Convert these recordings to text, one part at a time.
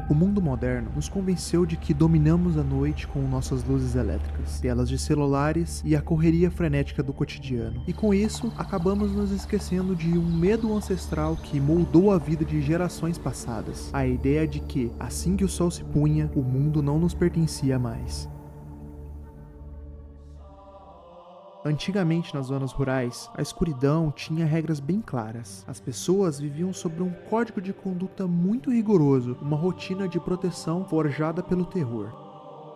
O mundo moderno nos convenceu de que dominamos a noite com nossas luzes elétricas, telas de celulares e a correria frenética do cotidiano. E com isso, acabamos nos esquecendo de um medo ancestral que moldou a vida de gerações passadas. A ideia de que, assim que o sol se punha, o mundo não nos pertencia mais. Antigamente, nas zonas rurais, a escuridão tinha regras bem claras. As pessoas viviam sob um código de conduta muito rigoroso, uma rotina de proteção forjada pelo terror.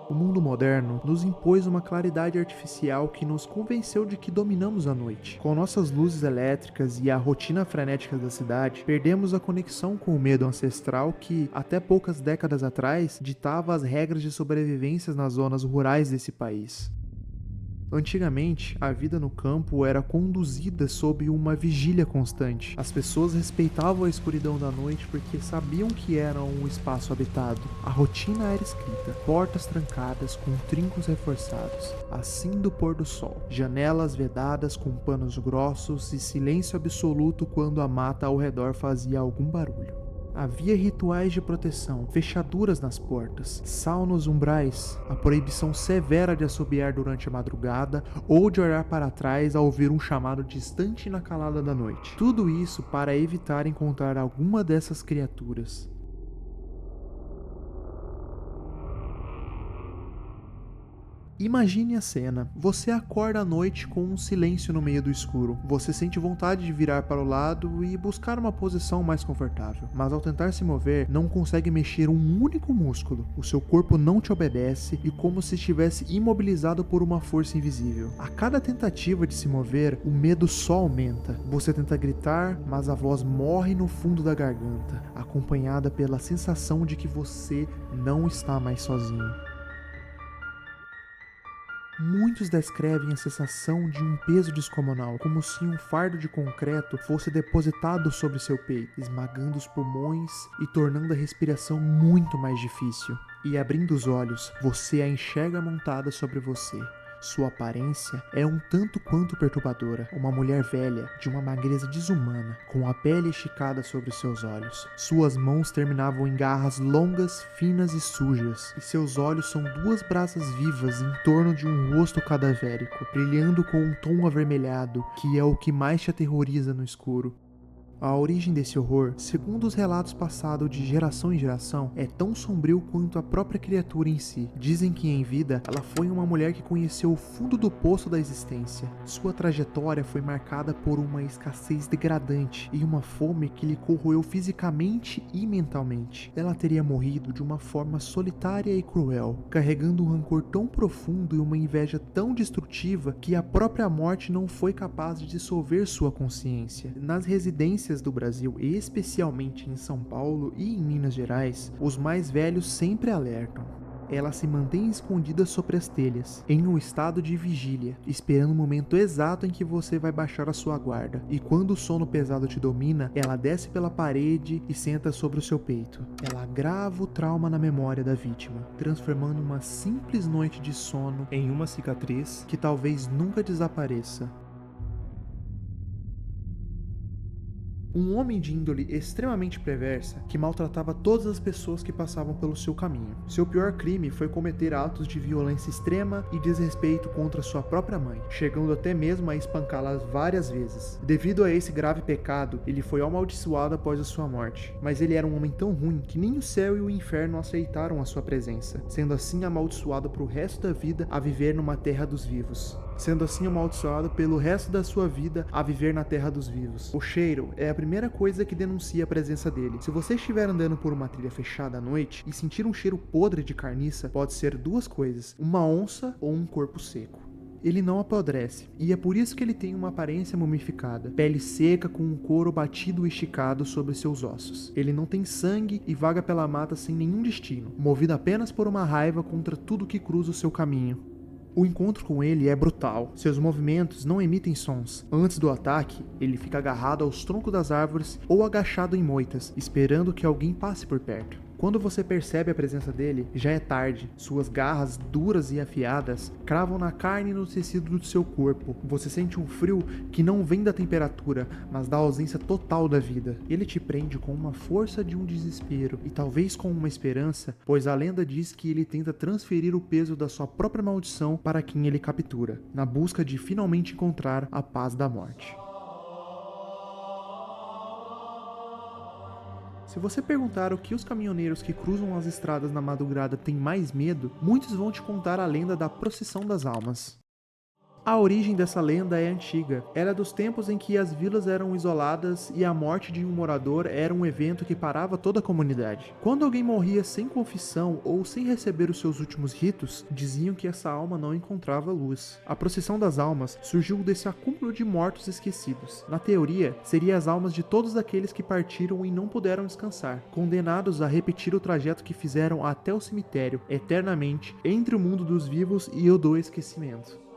O mundo moderno nos impôs uma claridade artificial que nos convenceu de que dominamos a noite. Com nossas luzes elétricas e a rotina frenética da cidade, perdemos a conexão com o medo ancestral que, até poucas décadas atrás, ditava as regras de sobrevivência nas zonas rurais desse país. Antigamente, a vida no campo era conduzida sob uma vigília constante. As pessoas respeitavam a escuridão da noite porque sabiam que era um espaço habitado. A rotina era escrita, portas trancadas com trincos reforçados, assim do pôr do sol, janelas vedadas com panos grossos e silêncio absoluto quando a mata ao redor fazia algum barulho. Havia rituais de proteção, fechaduras nas portas, sal nos umbrais, a proibição severa de assobiar durante a madrugada ou de olhar para trás ao ouvir um chamado distante na calada da noite. Tudo isso para evitar encontrar alguma dessas criaturas. Imagine a cena. Você acorda à noite com um silêncio no meio do escuro. Você sente vontade de virar para o lado e buscar uma posição mais confortável. Mas ao tentar se mover, não consegue mexer um único músculo. O seu corpo não te obedece e como se estivesse imobilizado por uma força invisível. A cada tentativa de se mover, o medo só aumenta. Você tenta gritar, mas a voz morre no fundo da garganta, acompanhada pela sensação de que você não está mais sozinho. Muitos descrevem a sensação de um peso descomunal, como se um fardo de concreto fosse depositado sobre seu peito, esmagando os pulmões e tornando a respiração muito mais difícil. E abrindo os olhos, você a enxerga montada sobre você. Sua aparência é um tanto quanto perturbadora. Uma mulher velha, de uma magreza desumana, com a pele esticada sobre seus olhos. Suas mãos terminavam em garras longas, finas e sujas, e seus olhos são duas brasas vivas em torno de um rosto cadavérico, brilhando com um tom avermelhado, que é o que mais te aterroriza no escuro. A origem desse horror, segundo os relatos passados de geração em geração, é tão sombrio quanto a própria criatura em si. Dizem que em vida, ela foi uma mulher que conheceu o fundo do poço da existência. Sua trajetória foi marcada por uma escassez degradante e uma fome que lhe corroeu fisicamente e mentalmente. Ela teria morrido de uma forma solitária e cruel, carregando um rancor tão profundo e uma inveja tão destrutiva que a própria morte não foi capaz de dissolver sua consciência. Nas residências do Brasil, e especialmente em São Paulo e em Minas Gerais, os mais velhos sempre alertam. Ela se mantém escondida sobre as telhas, em um estado de vigília, esperando o momento exato em que você vai baixar a sua guarda. E quando o sono pesado te domina, ela desce pela parede e senta sobre o seu peito. Ela agrava o trauma na memória da vítima, transformando uma simples noite de sono em uma cicatriz que talvez nunca desapareça. Um homem de índole extremamente perversa que maltratava todas as pessoas que passavam pelo seu caminho. Seu pior crime foi cometer atos de violência extrema e desrespeito contra sua própria mãe, chegando até mesmo a espancá-la várias vezes. Devido a esse grave pecado, ele foi amaldiçoado após a sua morte. Mas ele era um homem tão ruim que nem o céu e o inferno aceitaram a sua presença, sendo assim amaldiçoado pro resto da vida a viver numa terra dos vivos. Sendo assim amaldiçoado pelo resto da sua vida a viver na terra dos vivos. O cheiro é a primeira coisa que denuncia a presença dele. Se você estiver andando por uma trilha fechada à noite e sentir um cheiro podre de carniça, pode ser duas coisas: uma onça ou um corpo seco. Ele não apodrece, e é por isso que ele tem uma aparência mumificada, pele seca com um couro batido e esticado sobre seus ossos. Ele não tem sangue e vaga pela mata sem nenhum destino, movido apenas por uma raiva contra tudo que cruza o seu caminho. O encontro com ele é brutal, seus movimentos não emitem sons. Antes do ataque, ele fica agarrado aos troncos das árvores ou agachado em moitas, esperando que alguém passe por perto. Quando você percebe a presença dele, já é tarde. Suas garras duras e afiadas cravam na carne e no tecido do seu corpo. Você sente um frio que não vem da temperatura, mas da ausência total da vida. Ele te prende com uma força de um desespero e talvez com uma esperança, pois a lenda diz que ele tenta transferir o peso da sua própria maldição para quem ele captura, na busca de finalmente encontrar a paz da morte. Se você perguntar o que os caminhoneiros que cruzam as estradas na madrugada têm mais medo, muitos vão te contar a lenda da procissão das almas. A origem dessa lenda é antiga. Era dos tempos em que as vilas eram isoladas e a morte de um morador era um evento que parava toda a comunidade. Quando alguém morria sem confissão ou sem receber os seus últimos ritos, diziam que essa alma não encontrava luz. A procissão das almas surgiu desse acúmulo de mortos esquecidos. Na teoria, seriam as almas de todos aqueles que partiram e não puderam descansar, condenados a repetir o trajeto que fizeram até o cemitério, eternamente, entre o mundo dos vivos e o do esquecimento.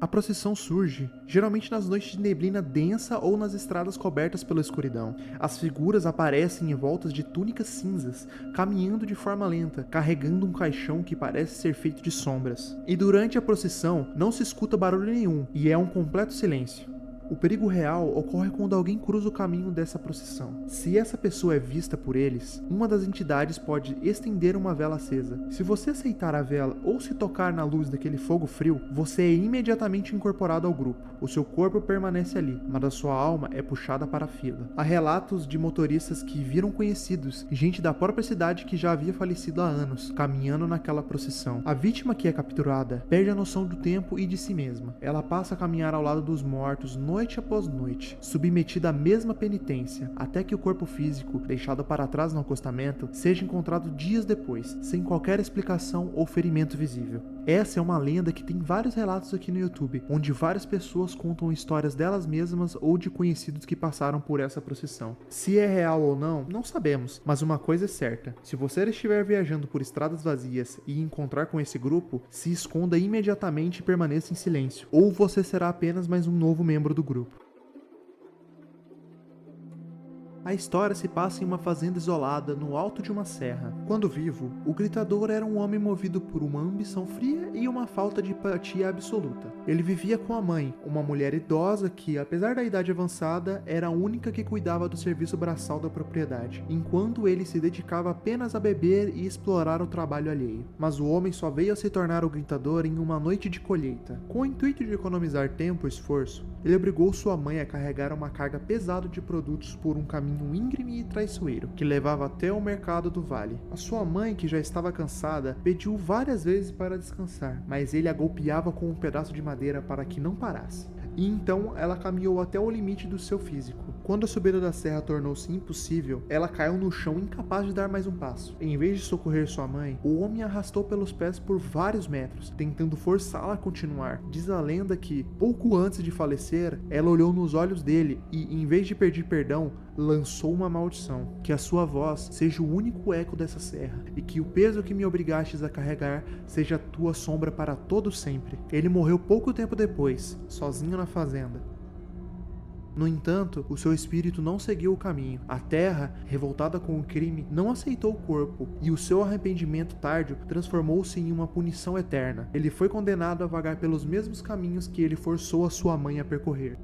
A procissão surge, geralmente nas noites de neblina densa ou nas estradas cobertas pela escuridão. As figuras aparecem em voltas de túnicas cinzas, caminhando de forma lenta, carregando um caixão que parece ser feito de sombras. E durante a procissão, não se escuta barulho nenhum, e é um completo silêncio. O perigo real ocorre quando alguém cruza o caminho dessa procissão. Se essa pessoa é vista por eles, uma das entidades pode estender uma vela acesa. Se você aceitar a vela ou se tocar na luz daquele fogo frio, você é imediatamente incorporado ao grupo. O seu corpo permanece ali, mas a sua alma é puxada para a fila. Há relatos de motoristas que viram conhecidos, gente da própria cidade que já havia falecido há anos, caminhando naquela procissão. A vítima que é capturada perde a noção do tempo e de si mesma. Ela passa a caminhar ao lado dos mortos noite após noite, submetida à mesma penitência, até que o corpo físico, deixado para trás no acostamento, seja encontrado dias depois, sem qualquer explicação ou ferimento visível. Essa é uma lenda que tem vários relatos aqui no YouTube, onde várias pessoas contam histórias delas mesmas ou de conhecidos que passaram por essa procissão. Se é real ou não, não sabemos, mas uma coisa é certa: se você estiver viajando por estradas vazias e encontrar com esse grupo, se esconda imediatamente e permaneça em silêncio, ou você será apenas mais um novo membro do grupo. A história se passa em uma fazenda isolada no alto de uma serra. Quando vivo, o gritador era um homem movido por uma ambição fria e uma falta de empatia absoluta. Ele vivia com a mãe, uma mulher idosa que, apesar da idade avançada, era a única que cuidava do serviço braçal da propriedade, enquanto ele se dedicava apenas a beber e explorar o trabalho alheio. Mas o homem só veio a se tornar o gritador em uma noite de colheita. Com o intuito de economizar tempo e esforço, ele obrigou sua mãe a carregar uma carga pesada de produtos por um caminho íngreme e traiçoeiro, que levava até o mercado do vale. A sua mãe, que já estava cansada, pediu várias vezes para descansar, mas ele a golpeava com um pedaço de madeira para que não parasse. E então ela caminhou até o limite do seu físico. Quando a subida da serra tornou-se impossível, ela caiu no chão incapaz de dar mais um passo. Em vez de socorrer sua mãe, o homem a arrastou pelos pés por vários metros, tentando forçá-la a continuar. Diz a lenda que, pouco antes de falecer, ela olhou nos olhos dele e, em vez de pedir perdão, lançou uma maldição: que a sua voz seja o único eco dessa serra, e que o peso que me obrigastes a carregar seja a tua sombra para todo sempre. Ele morreu pouco tempo depois, sozinho na fazenda. No entanto, o seu espírito não seguiu o caminho. A terra, revoltada com o crime, não aceitou o corpo, e o seu arrependimento tardio transformou-se em uma punição eterna. Ele foi condenado a vagar pelos mesmos caminhos que ele forçou a sua mãe a percorrer.